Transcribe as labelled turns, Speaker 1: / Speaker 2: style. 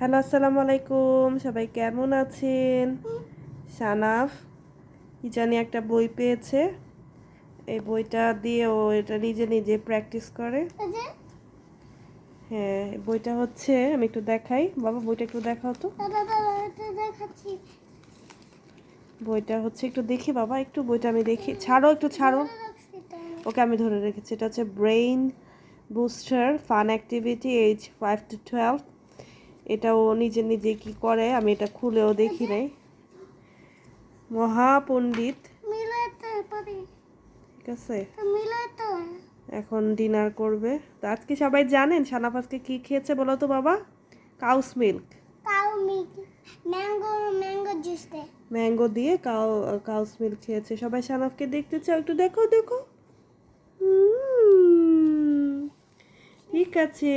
Speaker 1: Hello, আসসালামু আলাইকুম। সবাই কেমন আছেন? সানাফ কি জানি একটা বই পেয়েছে। এই বইটা দিয়ে ও এটা নিজে নিজে প্র্যাকটিস করে। হ্যাঁ, বইটা হচ্ছে, আমি একটু দেখাই। বাবা, বইটা একটু দেখাও তো। বইটা হচ্ছে, একটু দেখি বাবা, একটু বইটা আমি দেখি। ছাড়ো, একটু ছাড়ো। ওকে, আমি ধরে রেখেছি। এটা হচ্ছে brain booster fun activity age 5 to 12। এটা ও নিজে নিজে কি করে আমি এটা খুলেও দেখি নাই। মহাপণ্ডিত, ঠিক আছে। এখন ডিনার করবে। তো আজকে সবাই জানেন সানাফ আজকে কি খেয়েছে বলো তো বাবা? কাউস মিল্ক, ম্যাঙ্গো দিয়ে কাউস মিল্ক খেয়েছে। সবাই সানাফকে দেখতে চাও? একটু দেখো দেখো। ঠিক আছে।